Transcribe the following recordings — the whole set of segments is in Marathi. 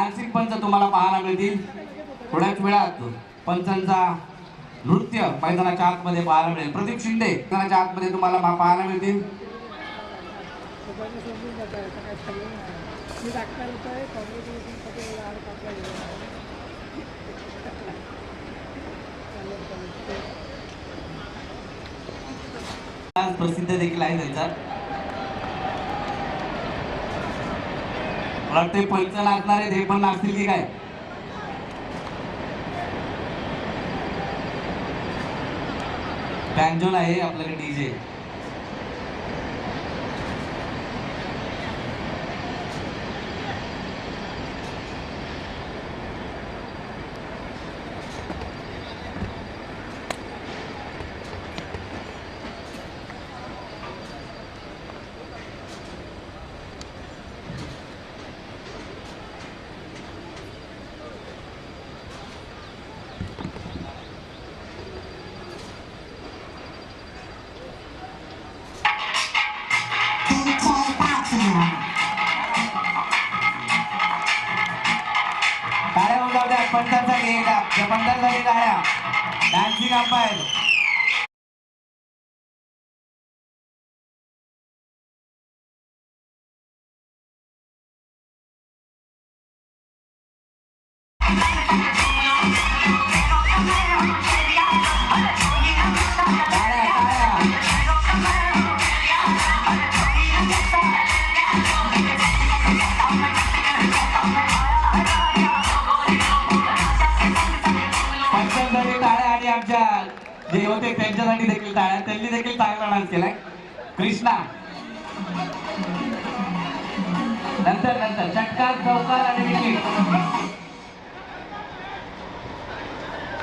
डान्सिंग पंच तुम्हाला पाहायला मिळतील थोड्याच वेळात। पंचांचा नृत्य मैदानाच्या आतमध्ये पाहायला मिळेल। प्रदीप शिंदे मैदानाच्या आतमध्ये तुम्हाला पाहायला मिळतील। प्रसिद्ध देखील आहे त्यांचा। मला वाटते पंच नाचणार आहेत, हे पण नाचतील की काय? बँजोल आहे आपल्याकडे, डीजे। टाळ्या उजावत्या पंचांसाठी, एकदा पंचांसाठी टाळ्या। डान्सिंग अंपायर जे होते त्यांच्यासाठी देखील टाळ्या। त्यांनी देखील चांगला डान्स केलाय। कृष्णा नंतर षटकार, चौकार आणि विकेट।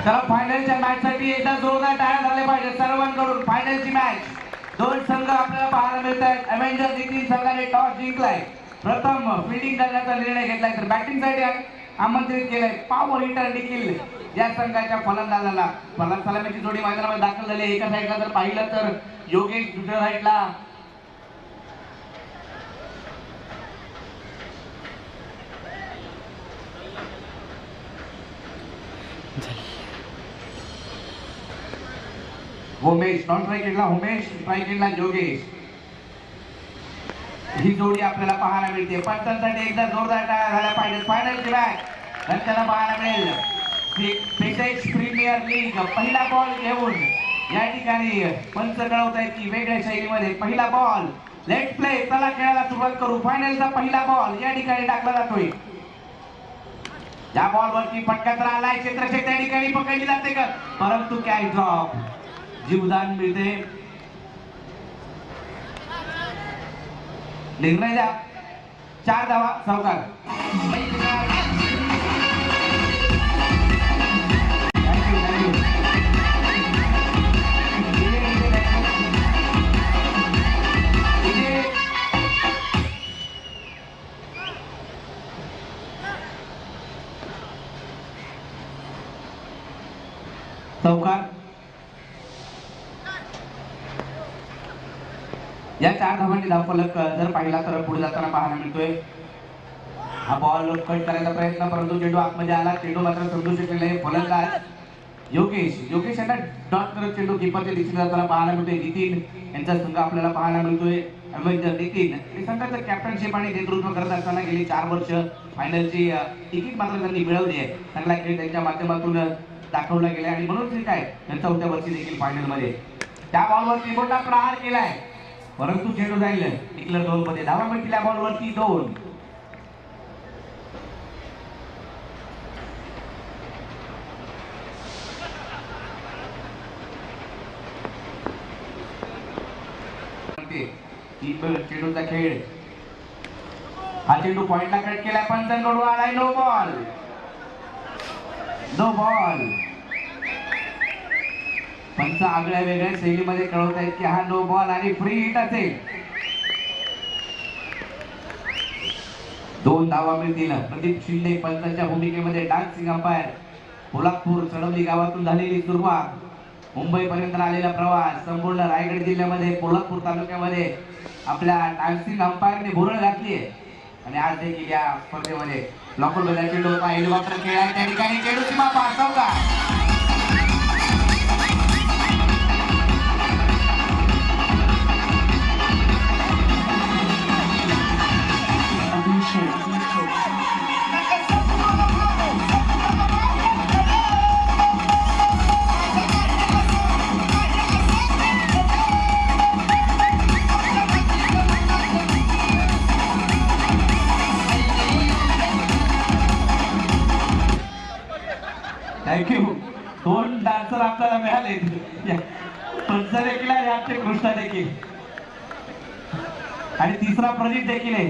चला फायनलच्या मॅच साठी एकदा जोरदार टाळ्या झाल्या पाहिजे सर्वांकडून। फायनलची मॅच दोन संघ आपल्याला पाहायला मिळत आहेत। अव्हेंजर देखील संघाने टॉस जिंकलाय। प्रथम फिल्डिंग करण्याचा निर्णय घेतलाय तर बॅटिंग साठी आमंत्रित केलंय पॉवर हिटर देखील या संघाच्या फलंदाजाला। सलामीची जोडी मैदानामध्ये दाखल झाली। एका साईडला जर पाहिलं तर योगेश, दुसऱ्या साईडला Umesh, non strike Umesh, strike Yogesh. ही जोडी आपल्याला पाहायला मिळते। पंचांसाठी एकदा जोरदार टाळ्या झाल्या पाहिजे। फायनलची मॅच त्यांना पाहायला मिळेल। फिटेक्स प्रीमियर लीग पहिला बॉल घेऊन या ठिकाणी पंच कळवत आहेत की वेगळ्या शैलीमध्ये पहिला बॉल लेट प्ले। चला खेळायला सुरुवात करू। फायनलचा पहिला बॉल या ठिकाणी टाकला जातोय। या बॉलवरती फटका तर आलाय, क्षेत्रक्षक त्या ठिकाणी पकडली जाते का, परंतु कॅच ड्रॉप, जीवदान मिळते। निर्णय द्या। 4 धावा सावकार। चौकार। या 4 धावांनी धावफलक जर पाहिला तर पुढे जाताना पाहायला मिळतोय। हा बॉल कट करायचा प्रयत्न, परंतु चेंडू आतमध्ये आला। चेंडू मात्र समजू शकले नाही फलंदाज योगेश यांना डॉट करत चेंडू कीपरच्या दिशेने जाताना पाहायला मिळतोय। नितीन यांचा संघ आपल्याला पाहायला मिळतोय। अव्हेंजर नितीन संघाचं कॅप्टनशिप आणि नेतृत्व करत असताना गेली 4 वर्ष फायनलची तिकीट मात्र त्यांनी मिळवली आहे। चांगला खेळ त्यांच्या माध्यमातून दाखवला गेला आणि म्हणून काय त्यांच्या 4थ्या वर्षी देखील फायनल मध्ये त्या बॉलवरती मोठा प्रहार केलाय, परंतु चेंडू जाईल डिक्लेअर झोन मध्ये। धावा मिळतील या बॉलवरती 2। चेंडूचा खेळ, हा चेंडू पॉइंटला कट केलाय। पंचांकडून आलाय नो बॉल। पंच आगळ्या वेगळ्या शैलीमध्ये कळवत आहेत की हा नो बॉल आणि फ्री हिट असेल। 2 धावा मिळतील। प्रदीप शिंदे पंचांच्या भूमिकेमध्ये डान्सिंग अंपायर। कोल्हापूर सडवली गावातून झालेली सुरुवात, मुंबई पर्यंत आलेला प्रवास, संपूर्ण रायगड जिल्ह्यामध्ये कोल्हापूर तालुक्यामध्ये आपल्या डान्सिंग अंपायरने भुरळ घातली आहे। आणि आज देखील या स्पर्धेमध्ये लॉकर बदल चेंडू होता हेलिकॉप्टर खेळ आहे त्या ठिकाणी चेंडू सीमा पार चौका. थँक्यू. दोन डान्सर आपल्याला मिळाले. पंच देखील आहे आमचे कृष्णा देखील आणि तिसरा प्रदीप देखील आहे.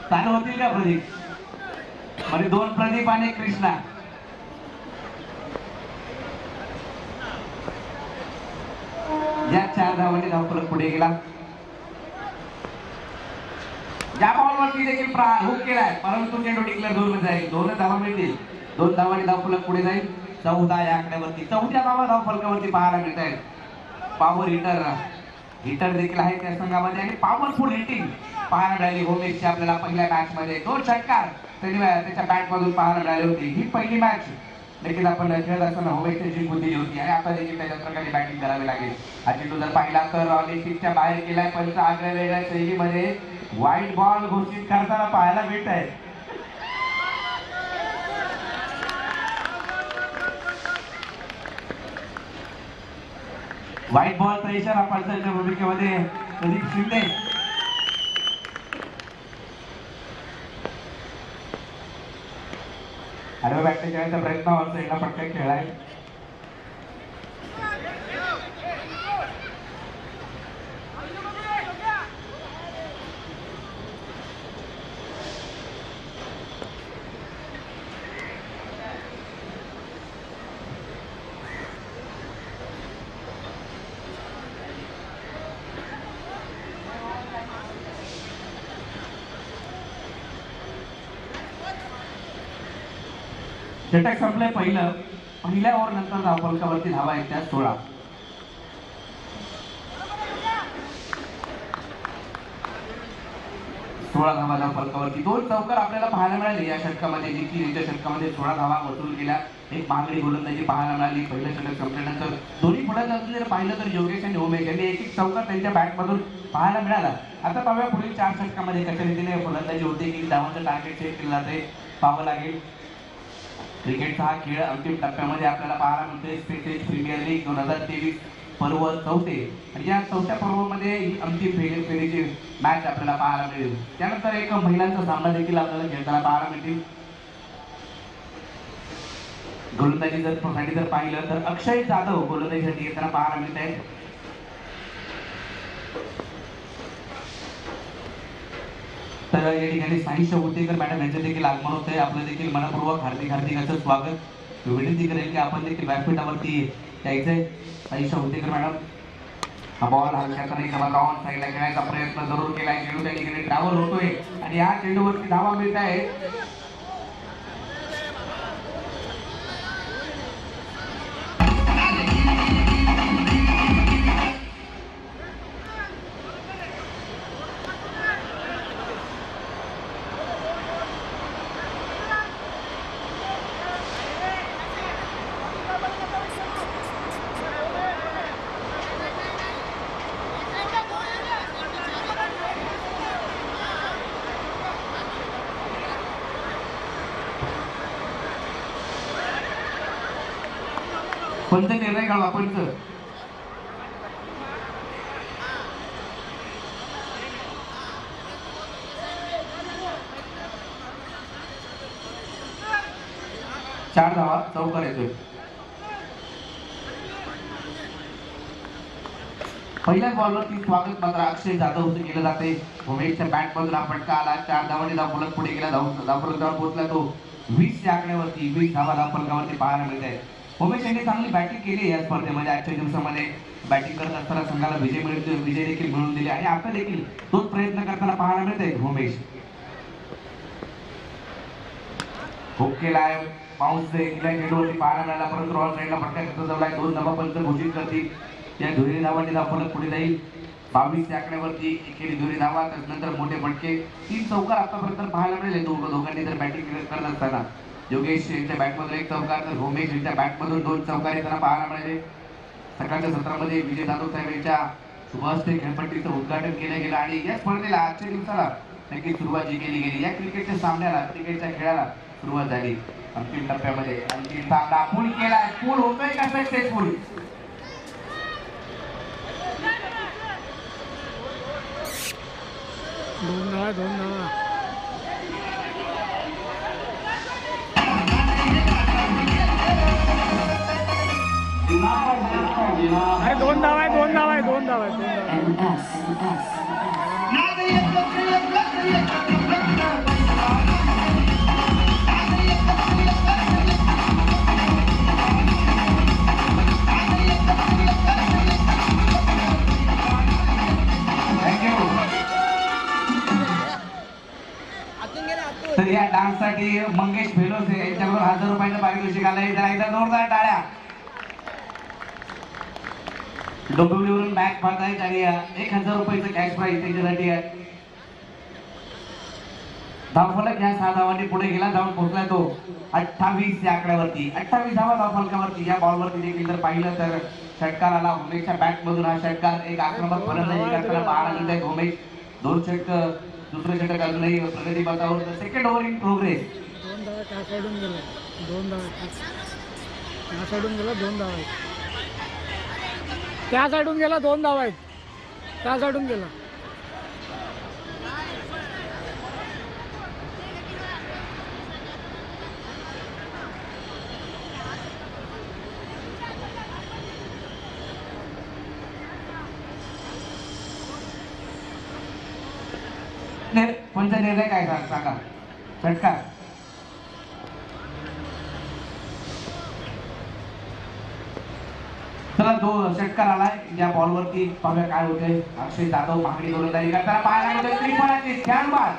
चालू होतील का प्रदीप? म्हणजे दोन प्रदीप आणि कृष्णा. या 4 धावांनी धावफलक पुढे गेला. या बॉलवरती देखील प्रहार हुक केलाय परंतु चेंडू डिक्लेअर झोनमध्ये जाईल. 2 धावा मिळतील. 2 धावांनी धावफलक पुढे जाईल. 14 या आकड्यावरती 14 धावा धावफलकावरती पाहायला मिळत आहेत. पॉवर हिटर देखील आहे त्या संघामध्ये आणि पॉवरफुल हिटिंग पाहायला मिळाली होमेशची आपल्याला पहिल्या मॅच मध्ये. 2 षटकार त्यांनी त्याच्या बॅट मधून पाहायला मिळाली होती. ही पहिली मॅच देखील आपण खेळत असताना होमेशची जिंक होती होती आणि आता देखील त्याच्या प्रकारे बॅटिंग करावी लागेल. हा चेंडू जर पाहिला तर ऑलिम्पिकच्या बाहेर गेलाय. पंच आगळ्या वेगळ्या शैलीमध्ये व्हाईट बॉल घोषित करताना पाहायला मिळत आहे. व्हाईट बॉल प्रेशर पंचांच्या भूमिकेमध्ये प्रदीप शिंदे. आडव्या बॅटने खेळायचा प्रयत्न होता. एकदा पटकन खेळाय. षटक संपलंय पहिल्या ओव्हर नंतर धावफलकावरती धावा आहेत त्या 16. धावा धावफलकावरती 2 चौकार आपल्याला पाहायला मिळाले या षटकामध्ये. देखील याच्या षटकामध्ये 16 धावा वसूल केल्या. एक महागडी गोलंदाजी पाहायला मिळाली. पहिलं षटक संपल्यानंतर दोन्ही फलंदाजांनी जर पाहिलं तर योगेश आणि उमेश यांनी एक चौकार त्यांच्या बॅटमधून पाहायला मिळाला. आता पाहूया पुढील 4 षटकामध्ये कशा रीतीने फलंदाजी होते की धावांचं टार्गेट सेट केलं जाते पाहावं लागेल. क्रिकेटचा हा खेळ अंतिम टप्प्यामध्ये आपल्याला पाहायला मिळतोय. स्पेशल प्रीमियर लीग 2023 पर्व 4 आणि या 4थ्या पर्वामध्ये ही अंतिम फेरीची मॅच आपल्याला पाहायला मिळेल. त्यानंतर एक महिलांचा सामना देखील आपल्याला खेळताना पाहायला मिळतील. गोलंदाजी जर पाहिलं तर अक्षय जाधव गोलंदाजीसाठी येताना पाहायला मिळत आहे. तर या ठिकाणी साई शवुतेकर मॅडम यांचं देखील आगमन होत आहे. आपलं देखील मनपूर्वक हार्दिक असं स्वागत. विनंती करेल की आपण देखील व्यासपीठावरती यायचंय. साई शवुतेकर मॅडम हा बॉल हलक्याचा नाही करा ऑन साईडला खेळायचा प्रयत्न जरूर केलाय. चेंडू त्या ठिकाणी ट्रॅव्हल होतोय आणि या चेंडूवरती धावा मिळत आहे. पंच निर्णय काढवा. पंच 4 धावा चौकार येतोय. पहिल्या बॉलवरती स्वागत मात्र अक्षय जाधव केलं जाते. उमेशच्या बॅट मधून हा फटका आला. 4 धावांनी धावफलक पुढे गेला. धावफलकावर पोहोचला तो 20 या आकड्यावरती. 20 धावा धावफलकावरती पाहायला मिळत आहे. उमेश यांनी चांगली बॅटिंग केली या स्पर्धेमध्ये. आजच्या दिवसामध्ये बॅटिंग करत असताना संघाला विजय देखील मिळवून दिले आणि आता देखील तोच प्रयत्न करताना पाहायला मिळत आहे. उमेश हुक केलाय. पाऊस चेंडूवरती पाहायला मिळाला परंतु रॉल साईडला फटका घेतला जावलाय. 2 धावा पंच घोषित करतील. या दोन्ही धावांनी धावफलक पुढे जाईल. 22 आकड्यावरती एकेरी दुरी धावा, त्यानंतर मोठे फटके, 3 चौकार आतापर्यंत पाहायला मिळाले दोघांनी जर बॅटिंग करत असताना. योगेश यांच्या बॅटमधून एक चौकार तर उमेश यांच्या बॅटमधून 2 चौकार त्यांना पाहायला मिळाले. सकाळच्या सत्रामध्ये विजय जाधव साहेब यांच्या शुभ हस्ते खेळपट्टीचं उद्घाटन केलं गेलं आणि या स्पर्धेला आजच्या दिवसाला नक्कीच सुरुवात जी केली गेली. या क्रिकेटच्या सामन्याला, क्रिकेटच्या खेळाला सुरुवात झाली. अंतिम टप्प्यामध्ये अंतिम सामना पूल केलाय. पूल होतोय का सक्सेसफुल? दोन धावा. अरे दोन धावा आहे. तर या डान्ससाठी मंगेश फेलोसे यांच्याकडून 1000 रुपयाचं पारितोषिक आलंय. जरा एकदा जोरदार टाळ्या. डोंबिवलीवरून बॅग पाहतायत आणि 1000 रुपयाचं कॅश प्राईज त्यांच्यासाठी आहे. धावफलक या 6 धावांनी पुढे गेला, जाऊन पोहोचलाय तो 28 या आकड्यावरती. 28 धावा धावफलकावरती. या बॉलवरती देखील जर पाहिलं तर षटकार आला उमेशच्या बॅट मधून. हा षटकार एक आक्रमक फलंदाजी करताना पाहायला मिळतंय. उमेश 2 षटक, दुसरे षटक अजूनही प्रगती पथावर. Second over in progress. 2 धावा त्या साईडून गेला. 2 धावा त्या साईडून गेला. 2 धावा आहेत. त्या साईडून गेला. 2 धावा आहेत. त्या साईडून गेला. कोणता निर्णय काय सांगा? षटकार. चला तो षटकार आलाय. या बॉलवरती पाहूया काय होतंय. अक्षय जाधव मागणी गोलंदाजी करताना पाहायला मिळतोय. त्रिफळाची छान बाल.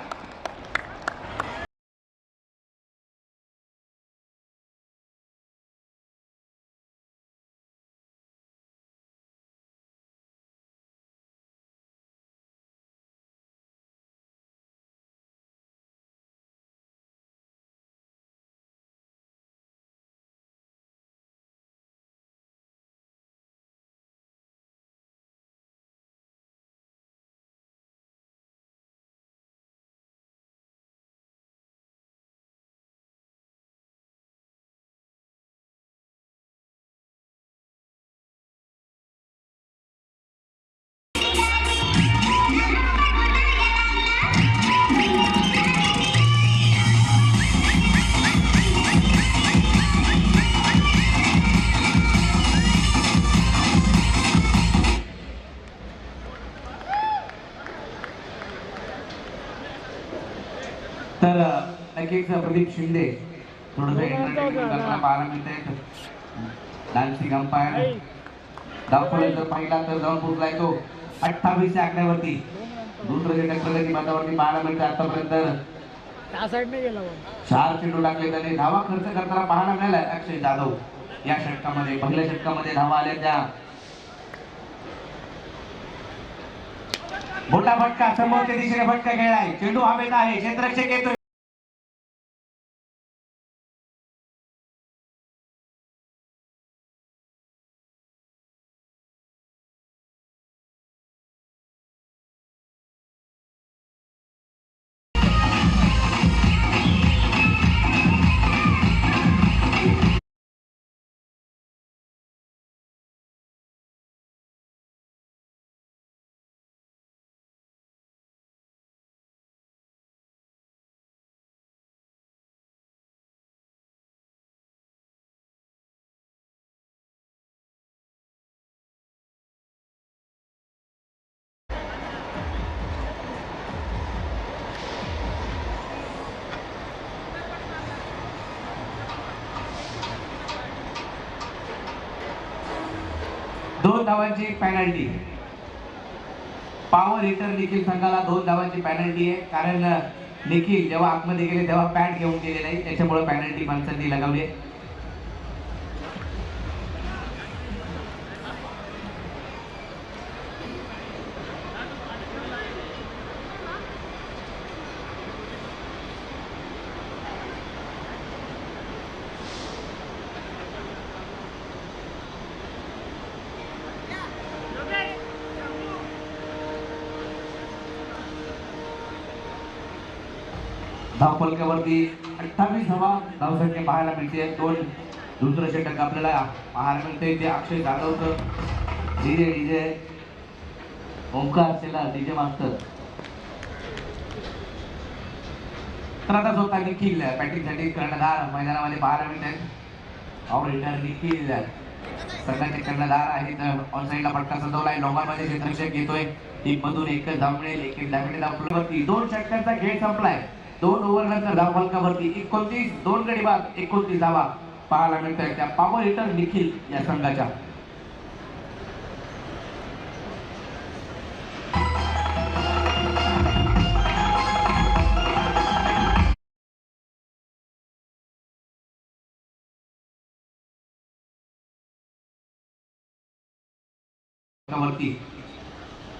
तर नक्कीच प्रदीप शिंदे थोडंसं एंटरटेनमेंट करताना पाहायला मिळतंय. Dancing umpire. धावफलक जर पाहिला तर जाऊन पोहोचलाय तो 28 आकड्यावरती. दुसरं षटक प्रगती पथावरती पाहायला मिळतं. आतापर्यंत त्या साईडने गेला. 4 चेंडू टाकले त्याने. धावा खर्च करताना पाहायला मिळालाय अक्षय जाधव. या षटकामध्ये, पहिल्या षटकामध्ये धावा आल्या त्या. मोठा फटका समोरच्या दिशेने फटका खेळलाय. चेंडू हवेत आहे. क्षेत्ररक्षक येतोय. दोन धावांची पेनल्टी. पॉवर हिटर निखिल संघाला 2 धावांची पेनल्टी आहे. कारण निखिल जेव्हा आतमध्ये गेले तेव्हा पॅड घेऊन गेले नाही, त्याच्यामुळे पेनल्टी पंचांनी लगावली आहे. धावफलकावरती 28 धावसंख्या पाहायला मिळते. दुसरं षटक आपल्याला पाहायला मिळते ते अक्षय जाधवचं. डीजे ओंकार सेला डीजे मास्टर. तर आता स्वतः निखिल बॅटिंगसाठी कर्णधार मैदानामध्ये पाहायला मिळतात. ऑलराऊंडर निखिल संघाचे कर्णधार आहेत. ऑन साईडला पटका सजवलाय. लॉंगॉनमध्ये क्षेत्ररक्षक घेतोय. टीममधून एकच धाव मिळेल. एक धावेने धावफलकावरती 2 षटकांचा खेळ संपलाय. 2 ओव्हर नंतर धावफलकावरती 29 2 गडी बाद 29 धावा पाहायला मिळतात त्या पॉवर हिटर निखिल या संघाच्या. वरती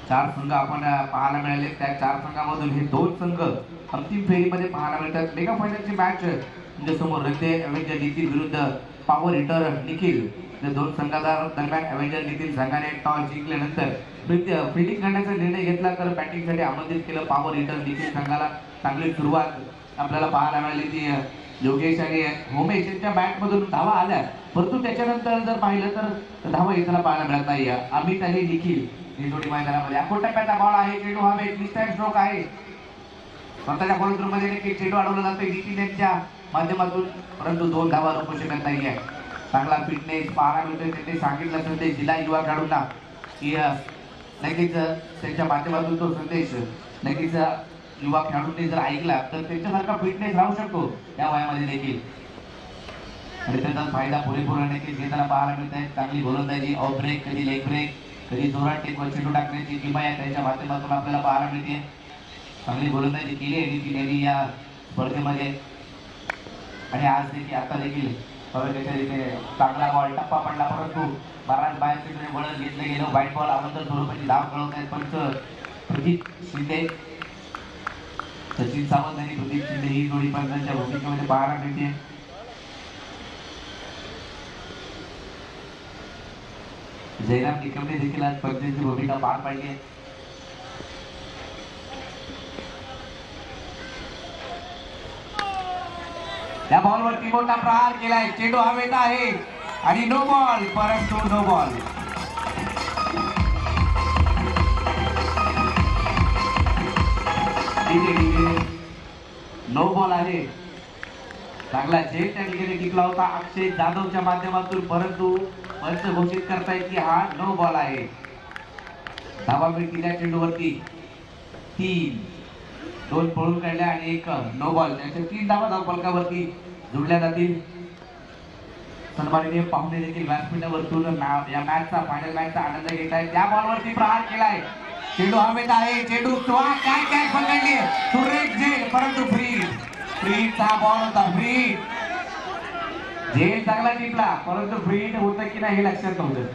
4 संघ आपण पाहायला मिळाले. त्या 4 संघामधून हे 2 संघ अंतिम फेरीमध्ये पाहायला मिळतात. मेगा फायनलची मॅच म्हणजे समोर रयते अवेंजर निखिल विरुद्ध पॉवर हिटर निखिल. या 2 संघादरम्यान अवेंजर निखिल संघाने टॉस जिंकल्यानंतर फिल्डिंग करण्याचा निर्णय घेतला. तर बॅटिंगसाठी आमंत्रित केलं पॉवर हिटर निखिल संघाला. चांगली सुरुवात आपल्याला पाहायला मिळाली ती योगेश आणि होमेश यांच्या बॅटमधून धावा आल्या. परंतु त्याच्यानंतर जर पाहिलं तर धावा येताना पाहायला मिळत नाही. अमित आणि निखिल ही जोडी मैदानामध्ये. अकोट टप्प्याचा बॉल आहे. चेंडू हवे टाइम स्ट्रोक आहे. स्वतःच्या बॉल मध्ये देखील चेंडू अडवला जातोय निखिल यांच्या माध्यमातून. परंतु 2 धावा रोखू शकत नाहीये. चांगला फिटनेस पाहायला मिळतोय. त्यांनी सांगितलं संदेश दिला युवा खेळाडूंना की नक्कीच त्यांच्या माध्यमातून तो संदेश नक्कीच युवा खेळाडूंनी जर ऐकला तर त्यांच्यासारखा फिटनेस राहू शकतो या वयामध्ये देखील. आणि त्याचा फायदा पुरेपूर नक्कीच घेताना पाहायला मिळत आहे. चांगली गोलंदाजी ऑफ ब्रेक कधी लेग ब्रेक कधी जोरात टेकवर चेंडू टाकण्याची किंमत त्यांच्या माध्यमातून आपल्याला पाहायला मिळते. चांगली गोलंदाजी केली आहे निखिल यांनी या स्पर्धेमध्ये. आणि आज देखील आता देखील चांगला बॉल टप्पा पडला. परंतु बराच बाहेर वळण घेतलं गेलं. व्हाईट बॉल अगोदर स्वरूपाची धाव कळवत आहेत पंच प्रदीप शिंदे. सचिन सावंत आणि प्रदीप शिंदे ही जोडी पंचांच्या भूमिकेमध्ये पाहायला मिळते. जयराम निकमने देखील आज पंचांची भूमिका पार पाडली आहे. या बॉलवरती मोठा प्रहार केलाय. चेंडू हवेत आहे आणि नो बॉल. परंतु नो बॉल. नो बॉल आहे. चांगला झेल त्या ठिकाणी टिकला होता अक्षय जाधवच्या माध्यमातून. परंतु पंच घोषित करतायत की हा नो बॉल आहे. धावा मिळतील या चेंडूवरती 3. 2 पळून काढल्या आणि 1 नो बॉल. त्याच्या 3 धावा धावफलकावरती जोडल्या जातील. सन्माननीय पाहुणे देखील व्यासपीठावरतून या मॅचचा फायनल मॅचचा आनंद घेत आहेत. त्या बॉलवरती प्रहार केलाय. चेंडू हवेत आहे. चेंडू काय कॅच पकडली सुरेश झेल. परंतु फ्रीचा बॉल होता. फ्री झेल चांगला टिपला. परंतु फ्री होतं की नाही हे लक्षात नव्हतं.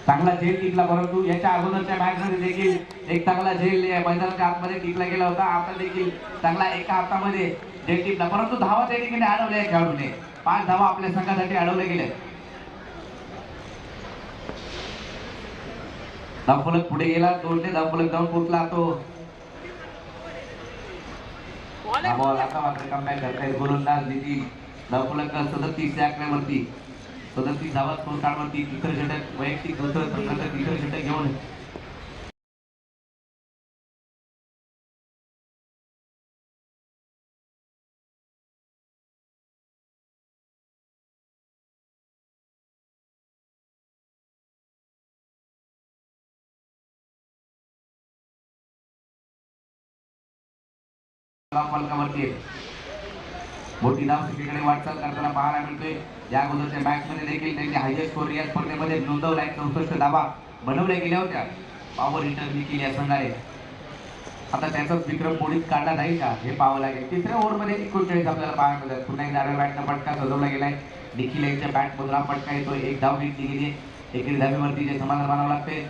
चांगला झेल टिकला. परंतु याच्या अगोदरच्या मॅच मध्ये देखील एक चांगला झेल मैदानाच्या आतमध्ये टिकला गेला होता. आता देखील चांगला एका हातामध्ये झेल टिपला. परंतु धावा त्या ठिकाणी अडवल्या खेळाडूने. 5 धावा आपल्या संघासाठी अडवल्या गेल्या. धावफलक पुढे गेला. 2 धावफलक जाऊन पोहोचला तो बॉल. आता मात्र कमबॅक करतायत गोलंदाज निखिल. धावफलक 37 या आकड्यावरती 37 धावा स्कोर कार्डवरती. तिसरं षटक वैयक्तिक दुसरं संघाचं तिसरं षटक घेऊन फलकावरती मोठी धाव सगळीकडे वाटचाल करताना पाहायला मिळतोय. या अगोदरच्या मॅच मध्ये देखील त्यांनी हायएस्ट स्कोर या स्पर्धेमध्ये नोंदवलाय. 64 धावा बनवल्या गेल्या होत्या पॉवर हिटर निखिल या संघाने. आता त्याचाच विक्रम मोडीत काढला जाईल का हे पाहावं लागेल. तिसऱ्या ओव्हरमध्ये 39 आपल्याला पाहायला मिळतात. पुन्हा एकदा आडव्या बॅटचा फटका सजवला गेलाय. निखिल यांच्या बॅट मधून हा फटका येतोय. 1 धाव घेतली गेली. एकेरी धावेवरती जे समाधान मानावं लागते.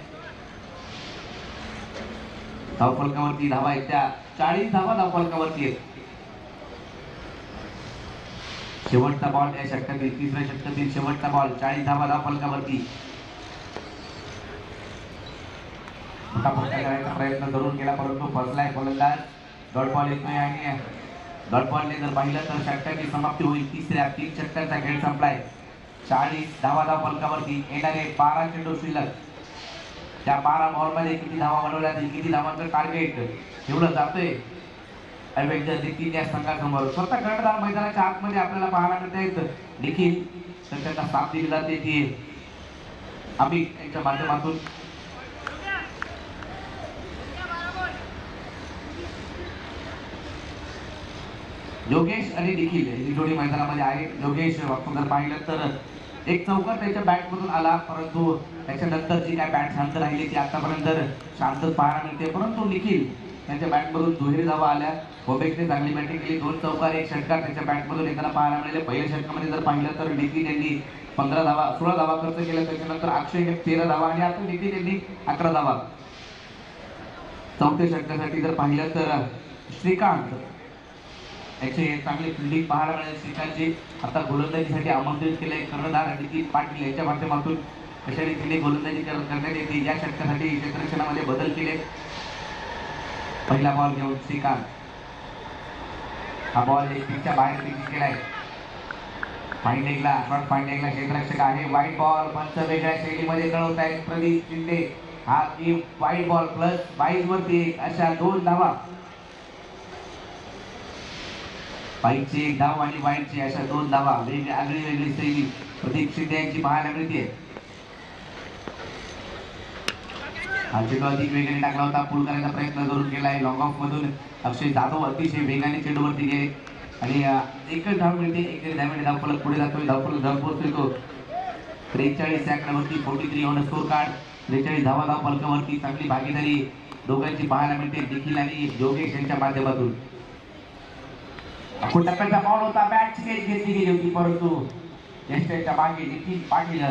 धावफलकावरती धावा आहेत त्या 40 धावा धावफलकावरती आहेत. शेवटचा बॉल या षटकातील तिसऱ्या षटकातील शेवटचा बॉल 40 धावा धावफलकावरती. मोठा फटका करायचा प्रयत्न करून केला परंतु फसलाय गोलंदाज. डॉट बॉल येतोय आणि डॉट बॉलने जर पाहिलं तर षटकाची समाप्ती होईल. तिसऱ्या 3 षटकांचा खेळ संपलाय. 40 धावा फलकावरती येणारे 12 चेंडू शिल्लक. त्या 12 बॉलमध्ये किती धावा बनवल्या जातील, किती धावांचं टार्गेट ठेवलं जातंय अवेंजर निखिल या संघासमोर. स्वतः कर्णधार मैदानाच्या आतमध्ये आपल्याला पाहायला मिळत निखिल, तर त्यांना साथ दिली जाते ती अमित यांच्या माध्यमातून. योगेश आणि निखिल ही जोडी मैदानामध्ये आहे. योगेश आपण जर पाहिलं तर एक चौकार त्याच्या बॅटमधून आला, परंतु त्याच्यानंतर जी काय बॅट शांत राहिली ती आतापर्यंत शांतच पाहायला मिळते. परंतु निखिल त्यांच्या बॅटमधून दुहेरी धावा आल्या. ओबेकने चांगली बॅटिंग केली. 2 चौकार 1 षटकार त्याच्या बॅटमधून येताना पाहायला मिळाले. पहिल्या षटकामध्ये जर पाहिलं तर निखिल यांनी 16 धावा खर्च केल्या. त्याच्यानंतर अक्षय 13 धावा आणि आता निखिल यांनी 11 धावा. चौथ्या षटकासाठी जर पाहिलं तर श्रीकांत याचे चांगली फिल्डिंग पाहायला मिळाली. श्रीकांतची आता गोलंदाजीसाठी आमंत्रित केले कर्णधार नितीन पाटील यांच्या माध्यमातून अशा रीतीने गोलंदाजी करण्यात येते. या षटकासाठी क्षेत्ररक्षणामध्ये बदल केले. पहिला बॉल घेऊन श्रीकांत, हा बॉल पिचच्या बाहेर पिच केलाय. फाइंडिंगला शॉर्ट फाइंडिंगला क्षेत्ररक्षक आहे. वाईट बॉल पंच वेगळ्या शैलीमध्ये कळवत आहेत प्रदीप शिंदे. हा की वाईट बॉल प्लस 22 वरती अशा 2 धावा. पाईची 1 धाव आणि वाईटची अशा 2 धावा. वेगळी शैली प्रदीप शिंदे यांची पाहायला मिळते. हा चेंडू अधिक वेगाने टाकला होता. पूल करायचा प्रयत्न करून केलाय. लॉंग ऑफ मधून अक्षय जाधव अतिशय वेगाने चेंडूवरती गेले आणि एकच धाव मिळते. एक धावेने धावफलक पुढे जातोय. धावफलक धाव पोहोचतोय तो 43 सेकंदावरती 43 ऑन स्कोर कार्ड. 43 धावा धावफलकावरती. चांगली भागीदारी दोघांची पाहायला मिळते निखिल आणि योगेश यांच्या माध्यमातून. आपण टप्प्याचा बॉल होता. बॅट केज घेतली गेली होती, परंतु यष्टीच्या मागे निखिल पाटील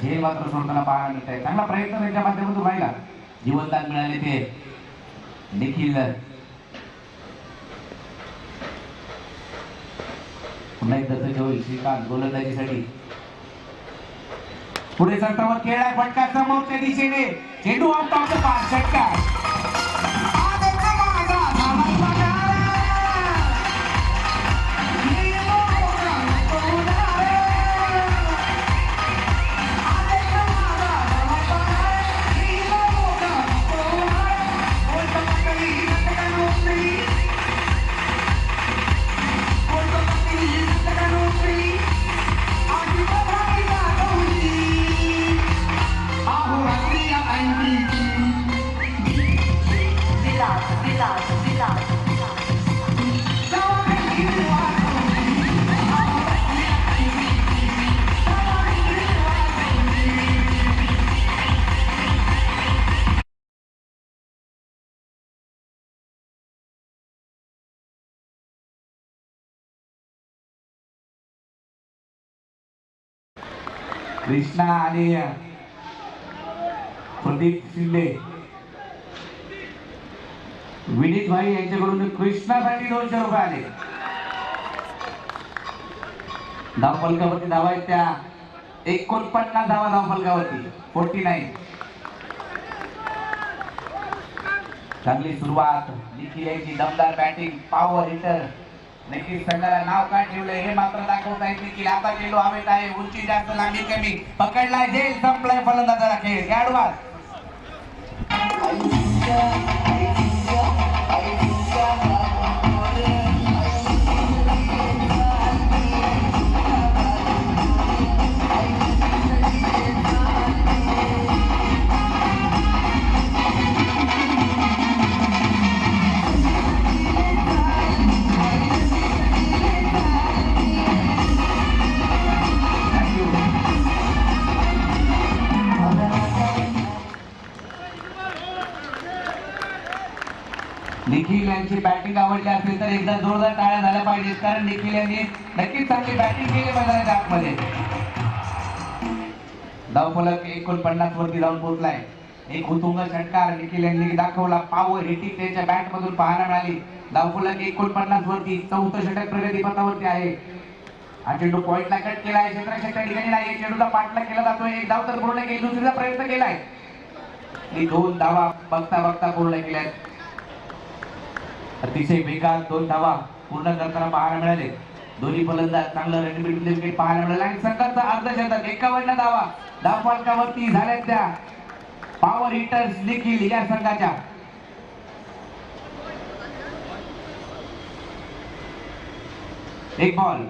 झेल मात्र सोडताना पाहायला मिळत आहे. चांगला प्रयत्न त्यांच्या माध्यमातून राहिला. जीवनदान मिळाले ते निखिल. पुन्हा एकदा सज्ज होईल श्रीकांत गोलंदाजीसाठी. पुढे सत्रावर खेळला फटका समोरच्या दिशेने. चेंडू आउट ऑफ द पास. षटकार कृष्णा आणि प्रदीप शिंदे. विनीत भाई यांच्याकडून कृष्णासाठी 200 रुपये आले. धावफलकावरती धावा आहेत त्या 49 धावा धावफलकावरती 49. चांगली सुरुवात निखिल यांची. दमदार बॅटिंग, पॉवर हिटर. निखिल संघाला नाव काय ठेवलंय हे मात्र दाखवता येत. निखिल आता चेंडू हवेत आहे. उंची जास्त, लांबी कमी. पकडलाय झेल, संपलाय फलंदाजाला खेळ. खेळाडू निखिल यांची बॅटिंग आवडली असेल तर एकदा जोरदार टाळ्या झाल्या पाहिजेत, कारण निखिल यांनी नक्कीच चांगली बॅटिंग केली मैदानाच्या आतमध्ये. धावफलक 49 वरती जाऊन पोहोचलाय. एक उत्तुंग षटकार निखिल यांनी दाखवला. पॉवर हिटिंग त्यांच्या बॅट मधून पाहायला मिळाली. धावफलक 49 वरती. चौथं षटक प्रगतीपथावरती आहे. हा चेंडू पॉइंटला कट केलाय. क्षेत्ररक्षक ठिकाणी नाही. चेंडूचा पाठलाग केला जातोय. एक धाव तर पूर्ण केली. दुसरीचा प्रयत्न केलाय. 2 धावा बघता बघता पूर्ण केल्यात. अतिशय वेगात 2 धावा पूर्ण करताना पाहायला मिळाले. दोन्ही फलंदाज चांगलं रणनीतीतले विकेट पाहायला मिळाले आणि संघाचा अर्धशतक 51 धावा धावफलकावरती झाल्या त्या पॉवर हिटर्स देखील या संघाच्या. एक बॉल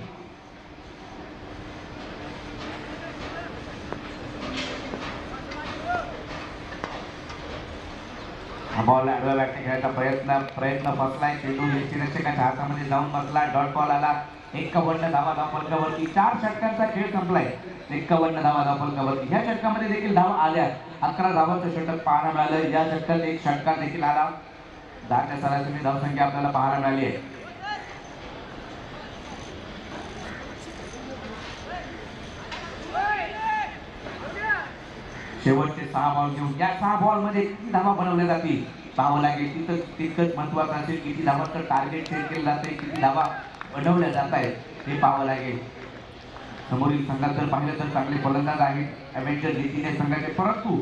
बॉल आडव्या बॅटने खेळायचा प्रयत्न फसलाय. चेंडू यष्टीरक्षकाच्या हातामध्ये जाऊन बसला. डॉट बॉल आला. 51 धावा धावफलकावरती. 4 षटकांचा खेळ संपलाय. 51 धावा धावफलकावरती. ह्या षटकामध्ये देखील धावा आल्या. 11 धावांचं षटक पाहायला मिळालं. या षटकात एक षटकार देखील आला. 10च्या सरासरी धावसंख्या आपल्याला पाहायला मिळाली आहे. शेवटचे 6 बॉल घेऊन या 6 बॉल मध्ये किती धावा बनवल्या जातील पाहावं लागेल. तितकंच महत्वाचं असेल. किती धावांचं टार्गेट सेट केलं जाते, किती धावा बनवल्या जात आहेत हे पाहावं लागेल. समोरील संघात जर पाहिलं तर चांगले फलंदाज आहेत ॲव्हेंजर रीतीने संघाचे, परंतु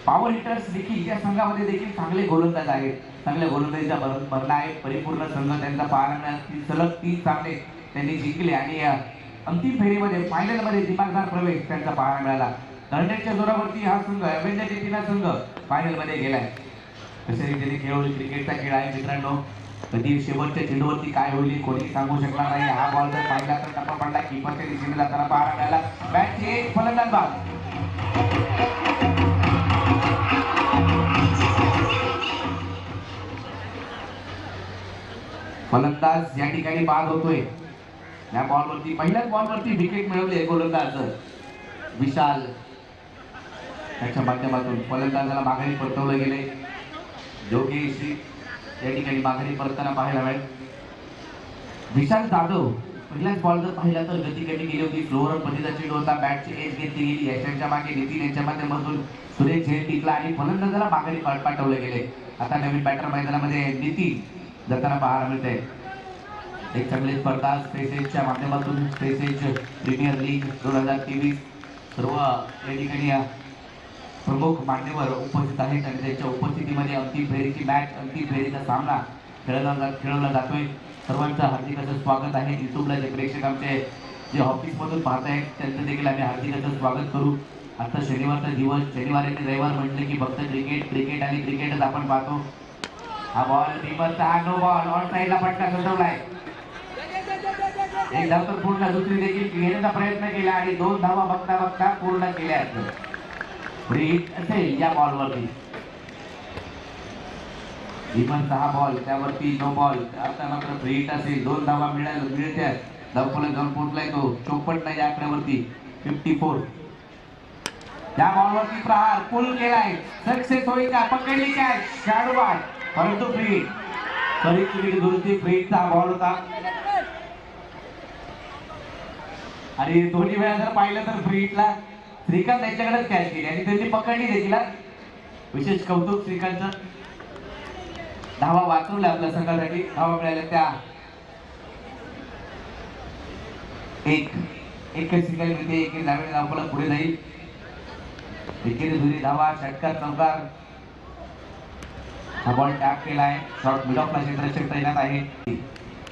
पॉवर हिटर्स देखील या संघामध्ये देखील चांगले गोलंदाज आहेत. चांगल्या गोलंदाजीचा भरणा आहे. परिपूर्ण संघ त्यांचा पाहायला मिळाला. सलग 3 सामने त्यांनी जिंकले आणि अंतिम फेरीमध्ये फायनलमध्ये दिमागदार प्रवेश त्यांचा पाहायला मिळाला. धरण्याच्या जोरावरती हा संघ ॲव्हेंजर रीतीने संघ फायनलमध्ये गेलाय. कशा रीतीने खेळ होईल क्रिकेटचा खेळ आहे मित्रांनो. कधी शेवटच्या चेंडूवरती काय होईल कोणी सांगू शकणार नाही. हा बॉल जर पाहिला तर टप्पा पडला. कीपरच्या दिशेने जाताना पाहायला मिळाला. बॅटची एक फलंदाज बाद. फलंदाज या ठिकाणी बाद होतोय. या बॉलवरती पहिल्याच बॉलवरती विकेट मिळवले गोलंदाज विशाल त्याच्या माध्यमातून. फलंदाजाला माघारी परतवलं गेले. योगेश या ठिकाणी माघारी परतताना पाहायला मिळेल. विशाल जाधव पहिल्याच बॉल जर पाहिला तर गती कमी गेली होती. स्लोअर पद्धतीचा चेंडू होता. बॅटची एज घेतली गेली. यशांच्या मागे नितीन यांच्या माध्यमातून सुरेश झेल टिकला आणि फलंदाजाला माघारी पाठवले गेले. आता नवीन बॅटर मैदानामध्ये नितीन जाताना पाहायला मिळते. एक चांगली स्पर्धा स्पेसेजच्या माध्यमातून स्पेसेज प्रीमियर लीग 2023 सर्व या ठिकाणी प्रमुख मान्यवर उपस्थित आहेत आणि त्यांच्या उपस्थितीमध्ये अंतिम फेरीची मॅच अंतिम फेरीचा सामना खेळवला जातोय. सर्वांचं हार्दिक असं स्वागत आहे. युट्यूबला जे प्रेक्षक आमचे जे ऑफिसमधून पाहत आहेत त्यांचं देखील आम्ही हार्दिक असं स्वागत करू. आता शनिवारचा दिवस, शनिवार आणि रविवार म्हटलं की फक्त क्रिकेट आणि क्रिकेटच आपण पाहतो. हा बॉल टीमरचा हा नो बॉल ऑन साईडला फटका सोडवलाय. एक धाव तर पूर्ण, दुसरी देखील घेण्याचा प्रयत्न केला आणि 2 धावा बघता बघता पूर्ण केल्या. फ्री हिट असेल या बॉलवरती. टीमरचा हा बॉल त्यावरती नो बॉल. आता मात्र फ्री हिट असेल. 2 धावा मिळत्या. धावफलक जाऊन पोहोचलाय तो 54 या आकड्यावरती 54. या बॉलवरती प्रहार पुल केलाय. सक्सेस होईल का? पकडली काय शाडू बॉल परंतु फ्री हिट. परिस्थिती दुरुस्ती फ्री हिटचा बॉल होता आणि दोन्ही वेळा जर पाहिलं तर फ्री हिटला श्रीकांत त्यांच्याकडेच कॅच केली आणि त्यांनी पकडली देखील. विशेष कौतुक श्रीकांतचं. धावा वाचवल्या आपल्या संघासाठी. धावा मिळाल्या त्या एकच सिंगल मिळते. एकेरी धावेने धावफलक पुढे जाईल. एकेरी दुरी धावा षटकार चौकार. हा बॉल टॅप केला आहे. शॉर्ट मिड ऑफला क्षेत्ररक्षक तैनात आहे.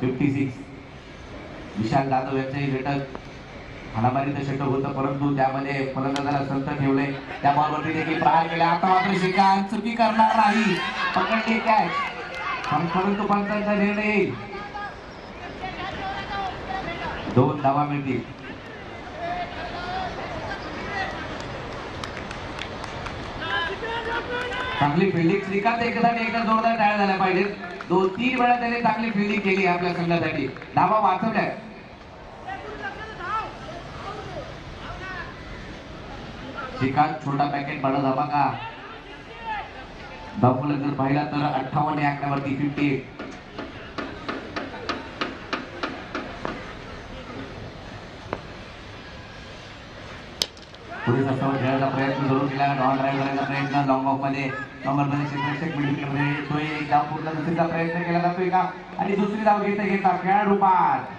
56 विशाल जाधव यांचंही षटक हाणामारीचं षटक होतं परंतु त्यामध्ये फलंदाजाला संत ठेवले. त्या बॉलवरती देखील प्रहार केला. आता मात्र श्रीकांत चुकी करणार नाही. पकडली कॅच परंतु पंचांचा निर्णय येईल. 2 धावा मिळतील. चांगली फिल्डिंग श्रीकांत एकदा जोरदार टाळ्या झाल्या पाहिजेत. 2-3 वेळा त्याने चांगली फिल्डिंग केली आपल्या संघासाठी. धावा वाचवल्या. श्रीकांत छोटा पॅकेट बडा धमाका. धावफलक जर पाहिला तर 58 या आकड्यावरती 58. पुढे ससावर खेळायचा प्रयत्न सुरू केला. डॉन ड्राईव्ह करायचा प्रयत्न लॉंग ऑफ मध्ये नंबरमध्ये क्षेत्ररक्षक मिडफील्डमध्ये येतोय. एक धाव पूर्ण दुसरीचा प्रयत्न केला जातोय का आणि दुसरी धाव घेता खेळाडू बाद.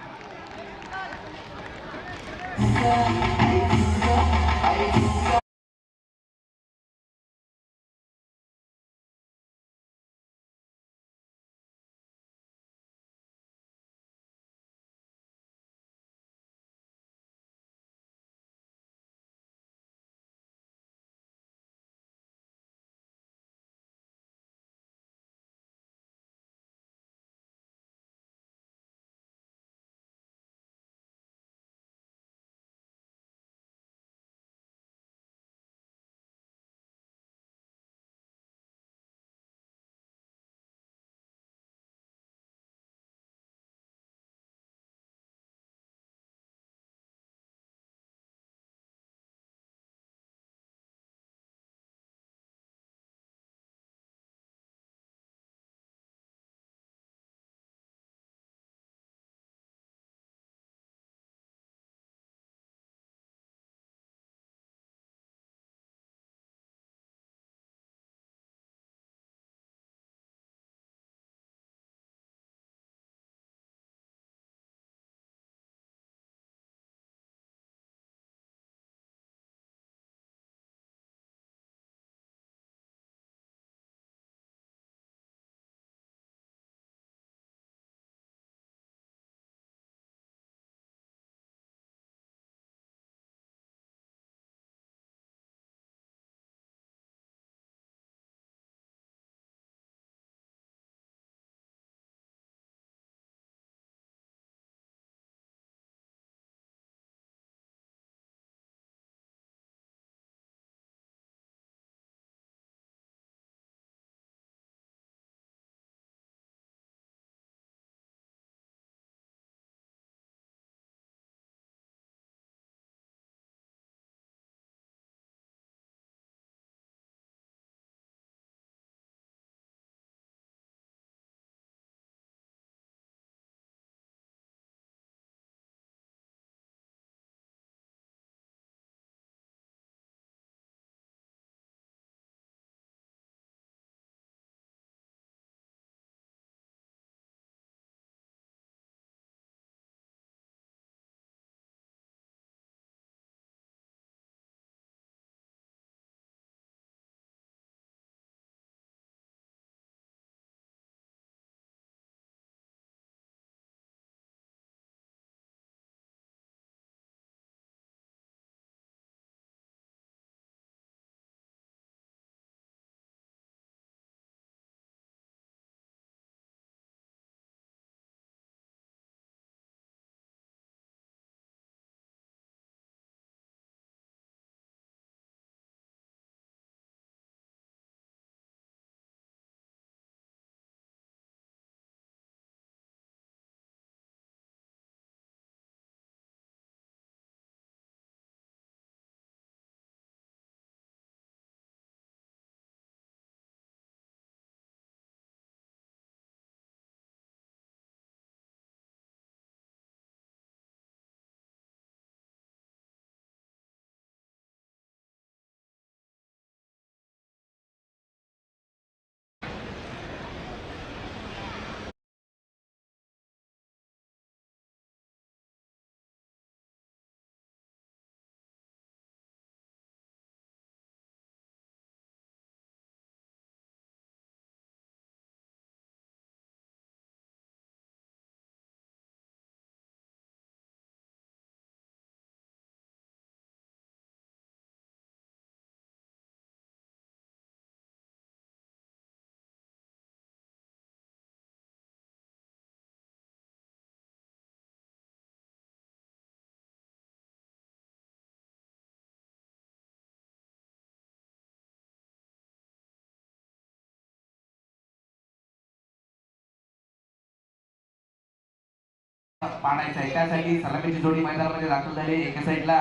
पाडायचा आहे. त्यासाठी सलामीची जोडी मैदानामध्ये दाखल झाली. एका साईडला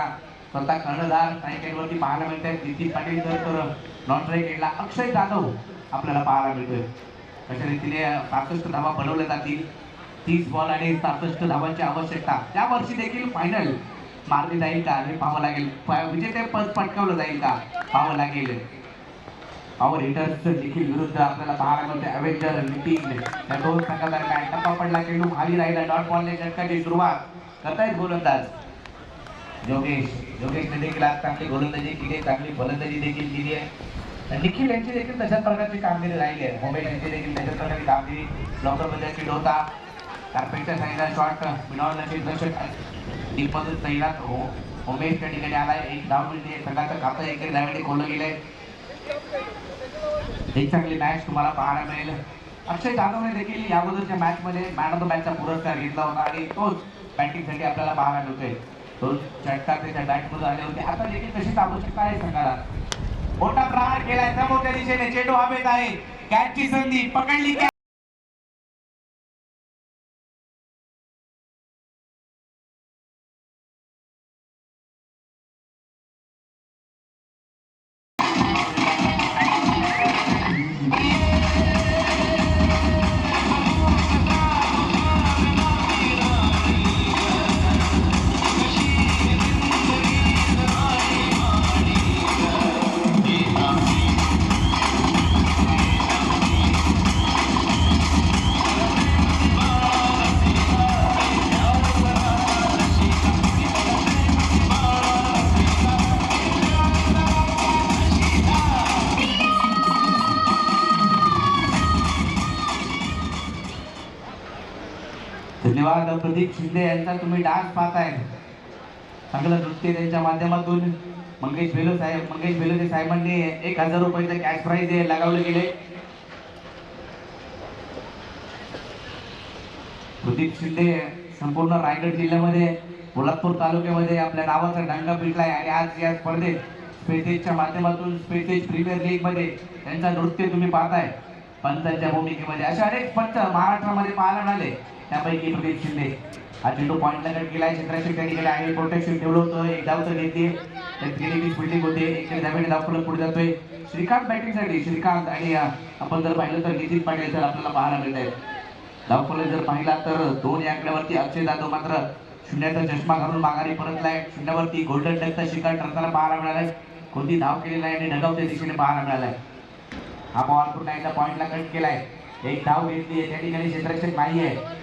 स्वतः कर्णधार स्ट्राईक एंडवरती पाहायला मिळत आहेत नितीन पाटील, तर नॉन स्ट्राईक एंडला अक्षय जाधव आपल्याला पाहायला मिळतोय. अशा रीतीने 67 धावा बनवल्या जातील. 30 बॉल आणि 67 धावांची आवश्यकता. त्या वर्षी देखील फायनल मारली जाईल का हे पाहावं लागेल. विजेते पद पटकावलं जाईल का पाहावं लागेल. पॉवर हिटर्स देखील विरुद्ध आपल्याला पाहायला मिळते अवेंजर नितीन. या दोन संघादरम्यान टप्पा पडला, चेंडू खाली राहिला. डॉट बॉलने षटकाची सुरुवात करतायत गोलंदाज योगेशने देखील आज चांगली गोलंदाजी केली आहे, चांगली फलंदाजी देखील केली आहे. निखिल यांची देखील तशाच प्रकारची कामगिरी राहिली आहे. मुंबई यांची देखील तशाच प्रकारची कामगिरी. ब्लॉकरमध्ये चेंडू होता, कार्पेटच्या साईडला शॉट मिळवण्याची डीपमधून तैनात उमेश त्या ठिकाणी आलाय. एक धाव मिळते. संघाचं खातं एकेरी धावेने खोललं गेलंय. एक चांगली मॅच तुम्हाला पाहायला मिळेल. अक्षय जाधवने देखील या अगोदरच्या मॅच मध्ये मॅन ऑफ द मॅचचा पुरस्कार घेतला होता आणि तोच बॅटिंगसाठी आपल्याला पाहायला मिळतोय. तो षटकार त्याच्या बॅटमधून आले होते. आता देखील तशीच आवश्यकता आहे संघाला. मोठा प्रहार केलाय समोरच्या दिशेने. चेंडू हवेत आहे. कॅचची संधी पकडली. धन्यवाद प्रदीप शिंदे यांचा. तुम्ही डान्स पाहताय. चांगलं नृत्य त्यांच्या माध्यमातून मंगेश बेलोजे साहेबांनी 1000 रुपयाचं कॅश प्राइज लगावले गेले. प्रदीप शिंदे संपूर्ण रायगड जिल्ह्यामध्ये पोलादपूर तालुक्यामध्ये आपल्या नावाचा डंका पिटलाय आणि आज या स्पर्धेत स्पेटेजच्या माध्यमातून स्पेटेज प्रीमियर लीग मध्ये त्यांचा नृत्य तुम्ही पाहताय. पंचांच्या भूमिकेमध्ये अशा अनेक पंच महाराष्ट्रामध्ये पाहायला मिळाले. त्यापैकी प्रदीप शिंदे हा चेंडू पॉईंटला कट केलाय. क्षेत्राशी त्या ठिकाणी आहे. प्रोटेक्शन ठेवलं होतं. एक धाव तर घेतली. फिल्डिंग होते. एकेरी धावेने धाव फलक पुढे जातोय. श्रीकांत बॅटिंगसाठी. श्रीकांत आणि आपण जर पाहिलं तर नितीन पाटील तर आपल्याला पाहायला मिळत आहेत. धाव फलक जर पाहिला तर 2 या आकड्यावरती अक्षय जाधव मात्र शून्याचा चष्मा घालून माघारी परतलाय. शून्यावरती गोल्डन डकचा शिकार ठरताना पाहायला मिळालाय. कोणती धाव केलेला आहे आणि ढगावच्या दिशेने पाहायला मिळालाय. हा बॉल पुन्हा एकदा पॉईंटला कट केलाय. एक धाव घेतली. त्या ठिकाणी क्षेत्ररक्षक नाही आहे,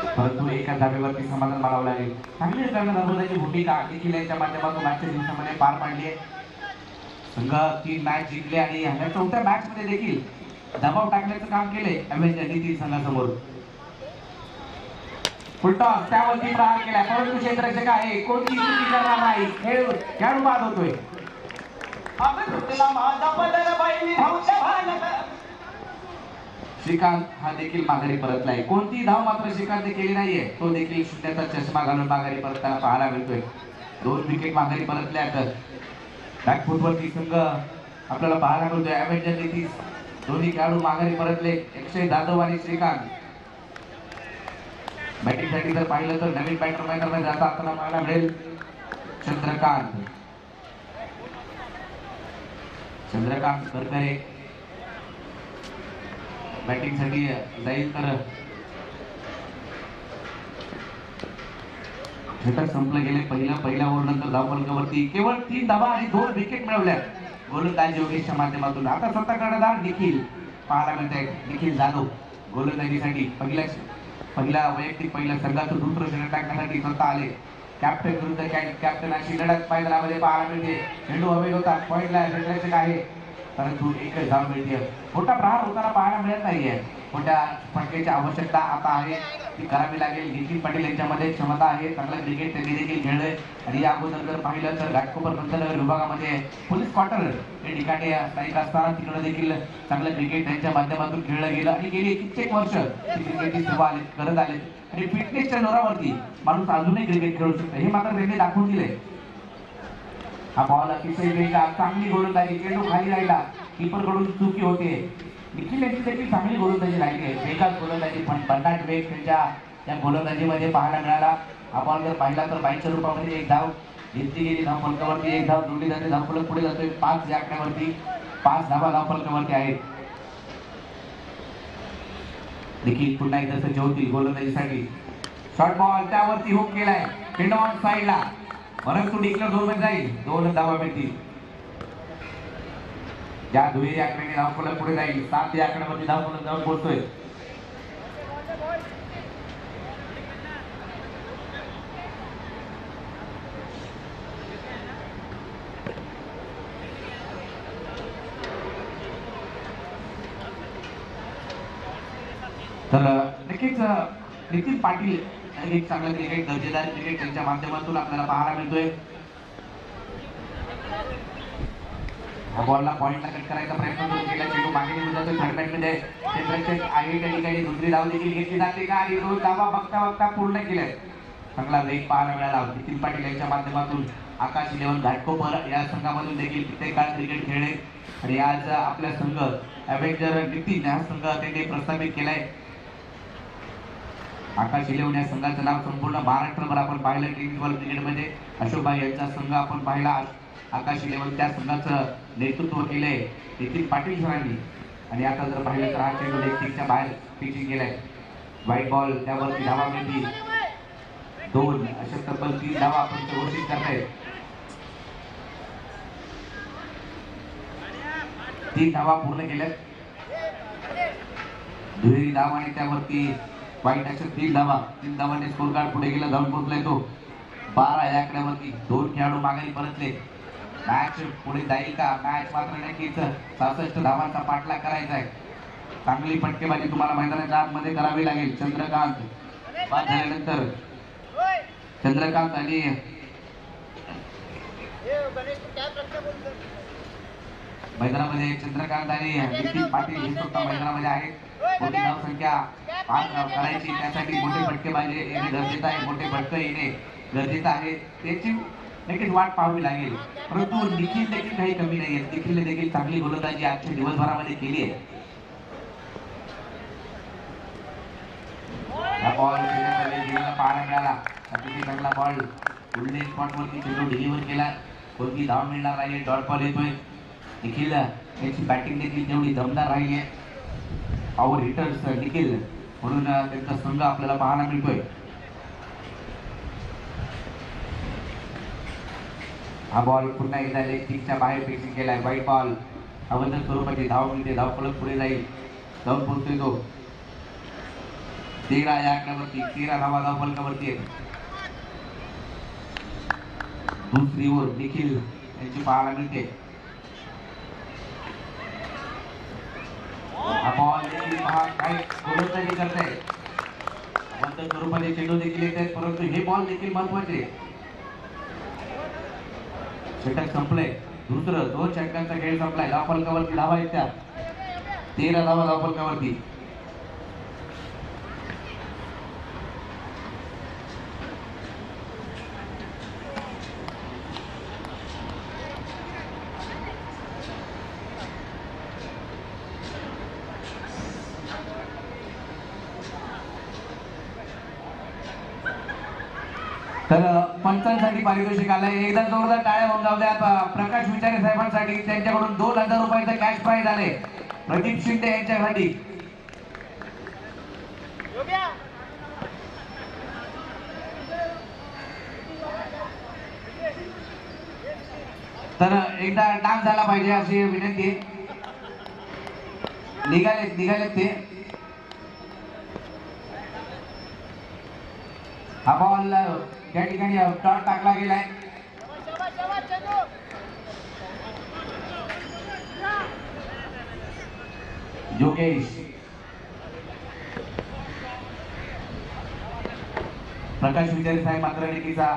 परंतु एका धावेवरती समाधान मानावं लागेल. चांगली कर्णधाराची भूमिका देखील यांच्या माध्यमातून आजच्या दिवसामध्ये पार पाडली आहे. संघ 3 मॅच जिंकले आणि या 4थ्या मॅच मध्ये देखील दबाव टाकण्याचं काम केले अवेंजर नितीन संघासमोर. फुलटॉस त्यावरती प्रहार केला, परंतु क्षेत्ररक्षक आहे. कोणती चुकी करणार नाही. खेळू बाद होतोय. श्रीकांत हा देखील माघारी परतलाय. कोणती धाव मात्र श्रीकांतने केली नाहीये. तो देखील शून्याचा चष्मा घालून माघारी परतताना पाहायला मिळतोय. 2 विकेट माघारी परतल्या. तर बॅकफुटवरती संघ आपल्याला पाहायला मिळतोय. अवेंजर नितीन दोन्ही खेळाडू माघारी परतले. अक्षय जाधव आणि श्रीकांत. बॅटिंगसाठी जर पाहिलं तर नवीन बॅटर मैदानामध्ये जाता आपल्याला पाहायला मिळेल चंद्रकांत करकरे बॅटिंगसाठी जाईल. तर षटक संपलं गेले. पहिल्या ओव्हरनंतर धावफलकावरती केवळ 3 धावा आणि 2 विकेट मिळवल्या गोलंदाज योगेशच्या माध्यमातून. आता स्वतः कर्णधार निखिल पाहायला मिळत आहे. निखिल जाधव गोलंदाजीसाठी पहिला वैयक्तिक संघाचं दुसरं षटक टाकण्यासाठी स्वतः आले. कॅप्टन विरुद्ध कॅप्टन अशी लढत मैदानामध्ये पाहायला मिळते. चेंडू हवेत होता. पॉईंटला क्षेत्ररक्षक आहे, परंतु एकच धाव मिळते. मोठा प्रहार होताना पाहायला मिळत नाहीये. मोठ्या फटकेची आवश्यकता आता आहे, ती करावी लागेल. नितीन पाटील यांच्यामध्ये क्षमता आहे. चांगलं क्रिकेट त्यांनी देखील खेळलंय आणि या अगोदर जर पाहिलं तर घाटकोपर पंतनगर विभागामध्ये पोलीस क्वार्टर या ठिकाणी स्थायिक असताना तिकडे देखील चांगलं क्रिकेट त्यांच्या माध्यमातून खेळलं गेलं आणि गेली कित्येक वर्ष क्रिकेटची सेवा करत आले आणि फिटनेसच्या जोरावरती माणूस अजूनही क्रिकेट खेळू शकतो हे मात्र त्यांनी दाखवून दिले. हा बॉल अतिशय वेगळा, चांगली गोलंदाजी. चेंडू खाली राहिला. कीपर कडून चुकी होते. निखिल यांची देखील चांगली गोलंदाजी राहिली आहे. वेगात गोलंदाजी पण भन्नाट वेग त्यांच्या या गोलंदाजीमध्ये पाहायला मिळाला. आपण जर पाहिला तर 22 रूपामध्ये एक धाव घेतली गेली धाव फलकावरती, एक धाव जोडली जाते, धाव फलक पुढे जातोय 5 या आकड्यावरती, 5 धावा धाव फलकावरती आहेत. निखिल पुन्हा एकदा सज्ज होतील गोलंदाजीसाठी. शॉर्ट बॉल त्यावरती हुक केलाय, चेंडू ऑन साईडला, परंतु डिक्लेअर झोन मध्ये जाईल, 2 धावा मिळतील. ज्या दुहेरी आकड्याने धाव फलक पुढे जाईल, 7 या आकड्यावरती धाव फलक जाऊन पोहोचतोय. तर नक्कीच नितीन पाटील एक चांगलं क्रिकेट, दर्जेदार क्रिकेट त्यांच्या माध्यमातून आपल्याला पाहायला मिळतोय. बॉलला पॉइंटला कट करायचा प्रयत्न करून केला, चेंडू मागे निघून जातो थर्डबॅटमध्ये. क्षेत्ररक्षक आहे त्या ठिकाणी दुसरी धाव देखील घेतली जाते का, आणि 2 धावा बघता बघता पूर्ण केल्या. चांगला वेग पाहायला मिळाला नितीन पाटील यांच्या माध्यमातून. आकाश 11 घाटकोपर या संघामधून देखील कित्येक काळ क्रिकेट खेळले आणि आज आपला संघ अवेंजर नितीन हा संघ त्यांनी प्रस्थापित केलाय. आकाश 11 या संघाचं नाव संपूर्ण महाराष्ट्रभर आपण पाहिलं टी बॉल क्रिकेटमध्ये. अशोकभाई यांचा संघ आपण पाहिला. आकाश 11 त्या संघाचं नेतृत्व केलंय नितीन पाटील सरांनी. आणि आता जर पाहिलं तर हा चेंडू लेगच्या बाहेर पिचिंग केलाय. व्हाईट बॉल त्यावरती धावा मिळतील 2, अशा तब्बल 3 धावा आपण घोषित करतायत. 3 धावा पूर्ण केल्यात. दुहेरी धाव आणि त्यावरती वाईट अशा 3 धावा. 3 धावांनी स्कोर कार्ड पुढे गेला, जाऊन पोहोचलाय तो 12 या आकड्यावरती. 2 खेळाडू माघारी परतले. मॅच पुढे जाईल का? मॅच मात्र नक्कीच 66 धावांचा पाठलाग करायचा आहे. चांगली फटकेबाजी तुम्हाला मैदानाच्या आतमध्ये करावी लागेल. चंद्रकांत बाद झाल्यानंतर चंद्रकांत आणि मैदानामध्ये चंद्रकांत आणि नितीन पाटील हे सुद्धा मैदानामध्ये आहेत. मोठी धाव संख्या 5 करायची, त्यासाठी मोठे फटकेबाजी येणे गरजेचं आहे, मोठे फटके येणे गरजेचं आहे. त्याची नक्कीच वाट पाहावी लागेल. परंतु निखिल देखील काही कमी नाही आहे. निखिल देखील चांगली गोलंदाजी आजच्या दिवसभरामध्ये केली आहे. बॉल पाहायला मिळाला, अतिशय चांगला बॉल पुढे स्पॉटवरती चेंडू डिलिव्हर केला. कोणती धाव मिळणार नाही, डॉट बॉल येतोय. निखिल याची बॅटिंग देखील तेवढी दमदार राहिली आहे. पॉवर हिटर्स निखिल म्हणून त्यांचा संघ आपल्याला पाहायला मिळतोय. हा बॉल पुन्हा एकदा लेगच्या बाहेर पिचिंग केलाय. व्हाईट बॉल अवंत स्वरूपाची धाव मिळते, धाव फलक पुढे जाईल, जाऊन पोहोचतोय तो 13 या आकड्यावरती. 13 धावा धाव फलकावरती आहेत. दुसरी ओव्हर निखिल यांची पाहायला मिळते. हा बॉल देखील पहा काय गोलंदाजी करताय. अवंत स्वरूपाचे चेंडू देखील येत आहेत, परंतु हे बॉल देखील महत्वाचे. षटक संपले, दुसरं 2 षटकांचा खेळ संपलाय. धाव फलकावरती धावा आहेत त्या 13 धावा धाव फलकावरती. तर पंचांसाठी पारितोषिक आलंय. एकदा जोरदार टाळ्या होऊन जाऊ द्या प्रकाश विचारे साहेबांसाठी. त्यांच्याकडून 2000 रुपयाचं कॅश प्राइज आले प्रदीप शिंदे यांच्यासाठी. तर एकदा डान्स झाला पाहिजे अशी विनंती. निघालेत ते. हा बॉल त्या ठिकाणी डॉट टाकला गेलाय. योगेश प्रकाश विचारे साहेब मात्र निकीचा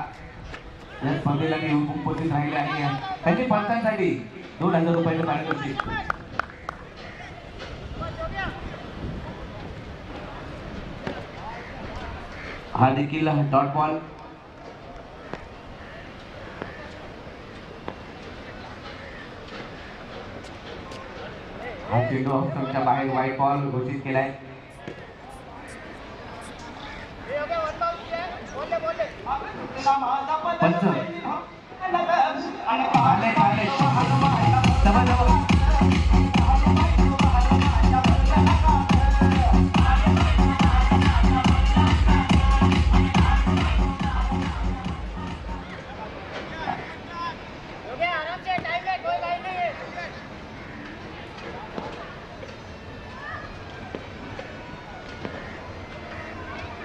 या स्पर्धेला उपस्थित राहिले आणि त्यांनी पंचांसाठी 2000 रुपयाचं पारितोषिक. हा देखील डॉट बॉल. हा चेंडू ऑफस्टंपच्या बाहेर व्हाईट बॉल घोषित केलाय. पंच आले आले जबरदस्त.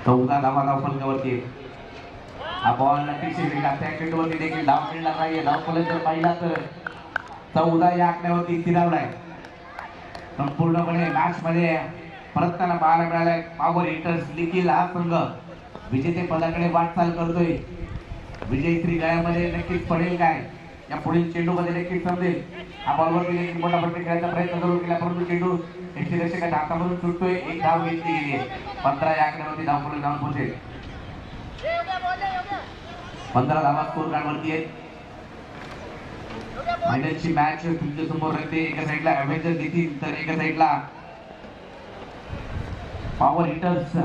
चौदा धावा धावफलकावरती. हा बॉल नक्कीच त्या चेंडूवरती देखील धाव खेळला नाहीये. धावफलक जर पाहिला तर 14 या आकड्यावरती स्थिरावलाय. संपूर्णपणे मॅच मध्ये परतताना पाहायला मिळालाय. पॉवर हिटर्स देखील हा संघ विजेते पदाकडे वाटचाल करतोय. विजयश्री गळ्यामध्ये नक्कीच पडेल काय या पुढील चेंडूमध्ये देखील समजेल. हा बॉलवरती देखील मोठा फटका खेळायचा प्रयत्न जरूर केला परंतु चेंडू यष्टीरक्षकाच्या हातामधून सुटतोय. एक धाव घेतली गेली आहे. 15 या आकड्यावरती धावफलक जाऊन पोहोचेल. 15 धावा स्कोर कार्डवरती आहेत. फायनलची मॅच तुमच्या समोर राहते. एका साईडला अव्हेंजर्स येतील तर एका साईडला पॉवर हिटर्स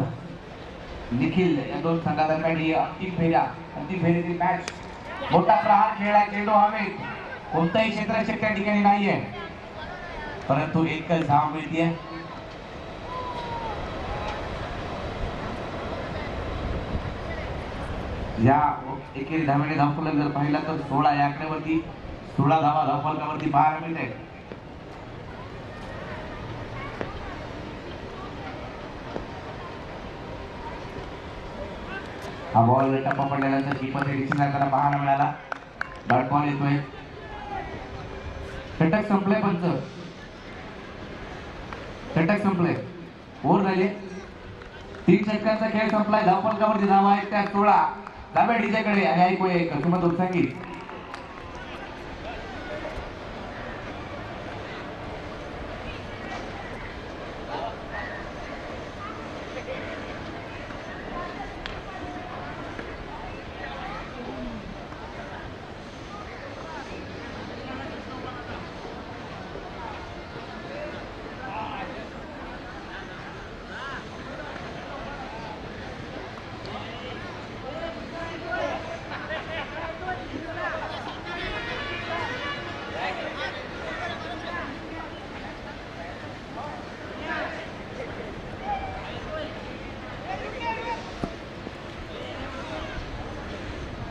निखिल या दोन संघादरम्यान ही अंतिम फेरीतील मॅच. मोठा प्रहार खेळला. चेंडू हवेत. कोणताही क्षेत्ररक्षक त्या ठिकाणी नाहीये परंतु एकच धाव मिळतीये. या एकेरी धावेने धावफलक जर पाहिला तर 16 या आकड्यावरती 16 धावा धावफलकावरती पाहायला मिळते. हा बॉल टप्पा पडल्यानंतर कीपर डिसिजन करताना पाहायला मिळाला. डॉट बॉल येतोय. षटक संपले. पंच षटक संपले. ओव्हर झाले. 3 षटकांचा खेळ संपलाय. धावफलकावरती धावा आहेत त्या 16. डाव्या डीजेकडे आणि ऐकूया एक सुमत उत्साही.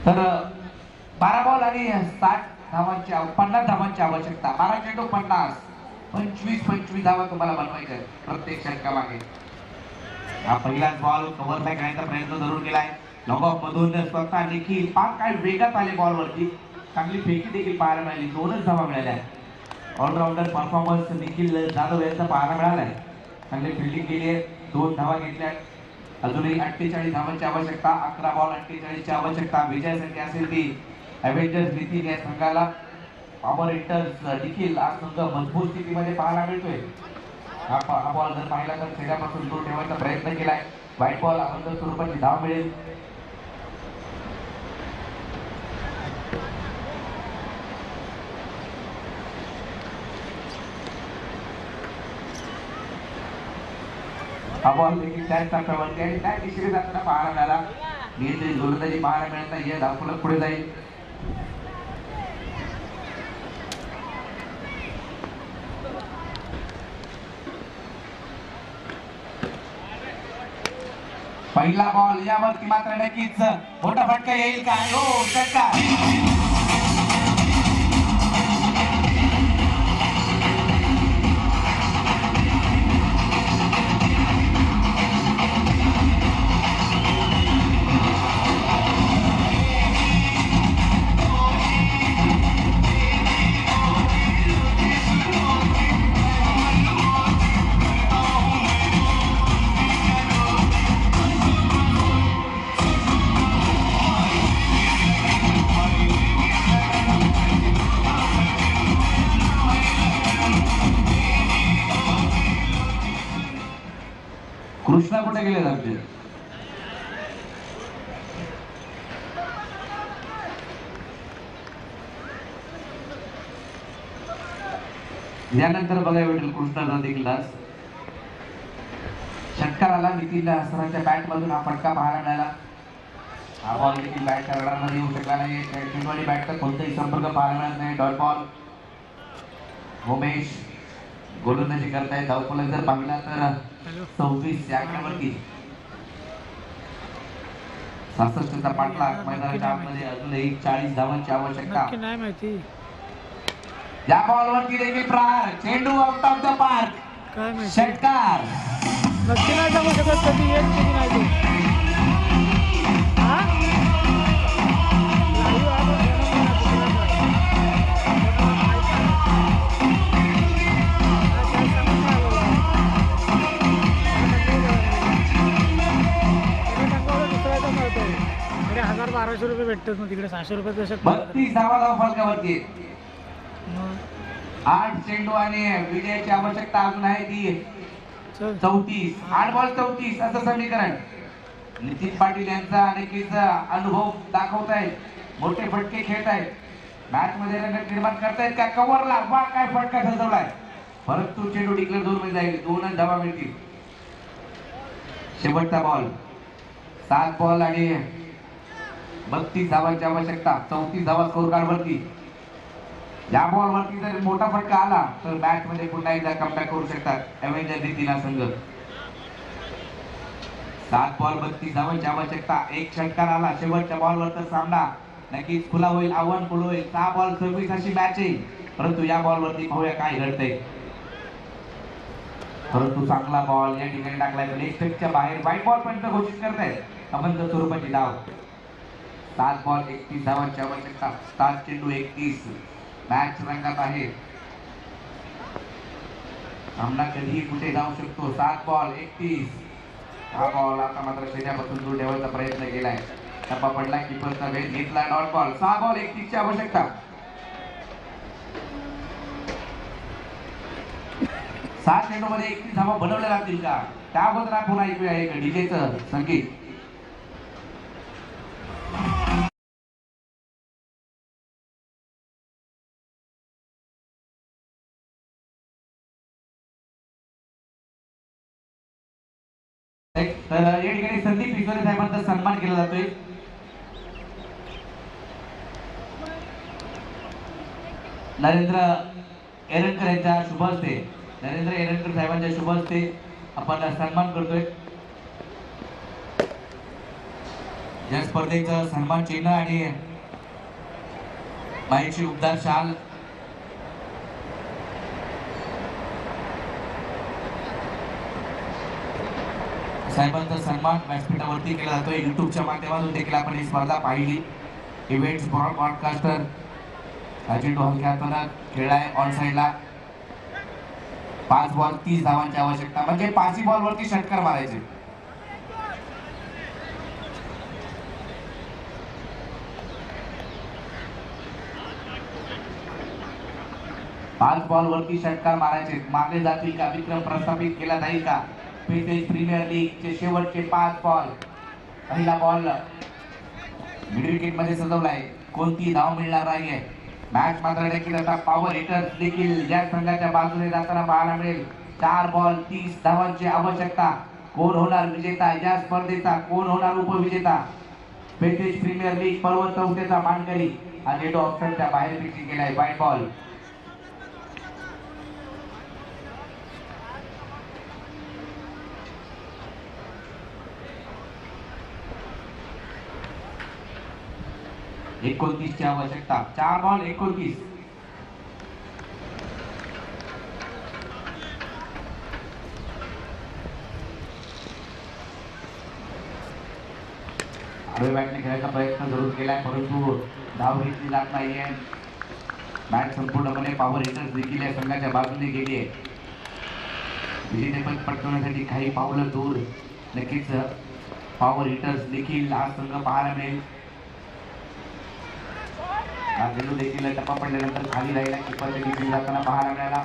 तर 12 बॉल आणि 60 धावांची 50 धावांची आवश्यकता. 12 चेंडू 50. 25 धावा तुम्हाला बनवायच्या आहेत प्रत्येक षटकामागे. हा पहिलाच बॉल कव्हर बॅक करण्याचा प्रयत्न जरूर केलाय. लॉगऑफ मधून स्वतः देखील पाक काय वेगात आले बॉलवरती. चांगली फेकी देखील पाहायला मिळाली. 2च धावा मिळाल्या. ऑलराऊंडर परफॉर्मन्स निखिल जाधव यांचा पाहायला मिळालाय. चांगली फिल्डिंग केली आहे. 2 धावा घेतल्या. अजूनही 48 धावांची आवश्यकता. 11 बॉल 48 ची आवश्यकता. विजयासाठी असेल ती अव्हेंजर्स नितीन या संघाला. पॉवर हिटर्स देखील हा संघ मजबूत स्थितीमध्ये पाहायला मिळतोय. हा बॉल जर पाहिला तर खेळापासून दूर ठेवायचा प्रयत्न केलाय. व्हाईट बॉल अगोदर स्वरूपाची धाव मिळेल. हा बॉल देखील त्याच टप्प्यावरती आणि त्या दिशेने जाताना पाहायला मिळाला. नियंत्रित गोलंदाजी पाहायला मिळत नाहीये. धावफलक पुढे जाईल. पहिला बॉल यावरती मात्र नक्कीच मोठा फटका येईल काय. हो षटकार. कृष्णा कुठे गेले आमचे. यानंतर बघायला भेटेल कृष्णाचा देखील डास. षटकाराला नितीन सरांच्या बॅट मधून हा फटका पाहायला मिळाला. हा बॉल देखील बॅट करणारमध्ये येऊ शकला नाही. टिंगवाडी बॅटचा कोणताही संपर्क पाहायला मिळत नाही. Dot ball. उमेश गोलंदाजी करताय. धावफलक जर पाहिला तर 26 या आकड्यावरती 66चा पाठलाग. मैदानाच्या आतमध्ये अजूनही 40 धावांची आवश्यकता. नक्की नाही माहिती. या बॉलवरती देखील प्रहार. चेंडू आउट ऑफ द पार्क. काय माहिती. षटकार. नक्की नाही सांगू शकत कधी येईल कधी नाही ते. हा? लाईव्ह आहे बघ, घेणं मला कुठला काय. काय सांगू नाही आलं. दुसऱ्याचा मिळतोय. इकडे 1000-1200 रुपये भेटतात मग तिकडे 600 रुपये पेक्षा 32 धावा फलकावरती. मग 8 चेंडू आणि विजयाची आवश्यकता अजून आहे ती चल 34. 8 बॉल 34 असं समीकरण. नितीन पाटील यांचा नक्कीच अनुभव दाखवत आहेत. मोठे फटके खेळत आहेत. मॅच मध्ये रंगत निर्माण करतायत का. कव्हरला वा काय फटका ठसवलाय. परंतु चेंडू डिक्लेअर 2 मध्ये जाईल. 2च धावा मिळतील. शेवटचा बॉल. 7 बॉल आणि 32 धावांची आवश्यकता. 34 धावा स्कोर कार्ड वरती. या बॉल वरती जर मोठा फटका आला तर मॅच मध्ये पुन्हा एकदा कमबॅक करू शकतात एव्हेंजर नितीन संघ. 7 बॉल 32 धावांची आवश्यकता. एक षटकार आला शेवटच्या बॉलवर तर सामना नक्कीच खुला होईल. आव्हान खुलं होईल. 6 बॉल 26 अशी मॅच आहे. परंतु या बॉल वरती पाहूया काय घडतंय. परंतु चांगला बॉल या ठिकाणी टाकलाय. लेग स्टेपच्या बाहेर व्हाईट बॉल पर्यंत घोषित करतायत. अबंध स्वरूपाची धाव. 7 बॉल 31 धावांची आवश्यकता. 7 चेंडू 31. मॅच रंगात आहे. सामना कधीही कुठे जाऊ शकतो. 7 बॉल 31. हा बॉल आता मात्र शरीरापासून दूर ठेवायचा प्रयत्न केलाय. टप्पा पडला. किपरचा वेध घेतला. Dot ball. 6 बॉल 31 ची आवश्यकता. 7 चेंडू मध्ये 31 धावा बनवल्या जातील का. त्याबद्दल आपण ऐकूया एक डीजेचं संगीत. तर या ठिकाणी संदीप ईश्वरे साहेबांचा सन्मान केला जातोय. नरेंद्र एरंडकर यांच्या शुभ हस्ते. नरेंद्र एरंडकर साहेबांच्या शुभ हस्ते आपण सन्मान करतोय. या स्पर्धेचं सन्मान चिन्ह आणि बाईची उबदार शाल साहेबांचा सन्मान व्यासपीठावरती केला जातोय. युट्यूबच्या माध्यमातून देखील आपण ही स्पर्धा पाहिली. इव्हेंट्स ब्रॉडकास्टर चेंडू हलक्या हातानं खेळलाय ऑन साईडला. 5 बॉल 30 धावांची आवश्यकता. म्हणजे 5 बॉल वरती षटकार मारायचे. पाच बॉल वरती षटकार मारायचे. मारले जातील का. विक्रम प्रस्थापित केला जाईल का. पेटेज प्रीमियर लीग चे शेवटचे 5 बॉल. पहिला बॉल मिड विकेट मध्ये सजवलाय. कोणती धाव मिळणार नाहीये. मॅच मात्र देखील आता पॉवर हिटर्स देखील या संघाच्या बाजूने जाताना पाहायला मिळेल. 4 बॉल 30 धावांची आवश्यकता. कोण होणार विजेता या स्पर्धेचा. कोण होणार उपविजेता. पेटेज प्रीमियर लीग पर्व 4चा मानकरी. हा चेंडू ऑप्शनच्या बाहेर पिचिंग केलाय. White ball. ची आवश्यकता. 4 बॉल 29. आडवे बॅटने खेळायचा प्रयत्न जरूर केलाय परंतु धाव घेतली जात नाहीये. बॅट संपूर्णपणे पॉवर हिटर्स देखील या संघाच्या बाजूने गेली आहे. विजेतेपद पटकवण्यासाठी काही पावलं दूर नक्कीच पॉवर हिटर्स देखील हा संघ पाहायला मिळेल. हा चेंडू देखील टप्पा पडल्यानंतर खाली राहिला. किपरच्या देखील जाताना पाहायला मिळाला.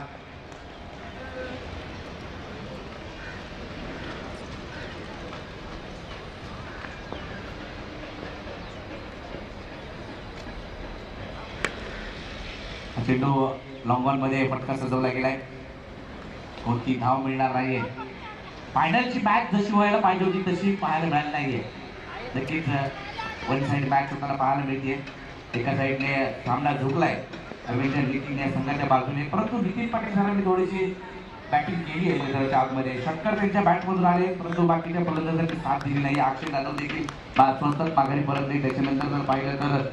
चेंडू लॉंग ऑन मध्ये फटका सजवला गेलाय. कोणती धाव मिळणार नाहीये. फायनलची मॅच जशी व्हायला पाहिजे होती तशी पाहायला मिळाली नाहीये. नक्कीच वन साइड मॅच होताना पाहायला मिळते. एका साईडने सामना झुकलाय अवेंजर नितीन या संघाच्या बाजूने, परंतु नितीन पाटील सरांनी थोडीशी बॅटिंग केली आहे मैदानाच्या आतमध्ये. षटकर त्यांच्या बॅटमधून आले, परंतु बाकीच्या फलंदाजांनी साथ दिली नाही. अक्षय जाधव देखील स्वतःच माघारी परतले. त्याच्यानंतर जर पाहिलं तर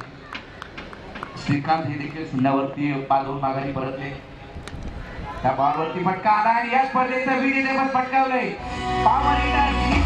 श्रीकांत हे देखील शून्यावरती बाद होऊन माघारी परतले. त्या बॉलवरती फटका आला आणि या स्पर्धेचं विजेतेपद पटकावलंय पॉवर हिटर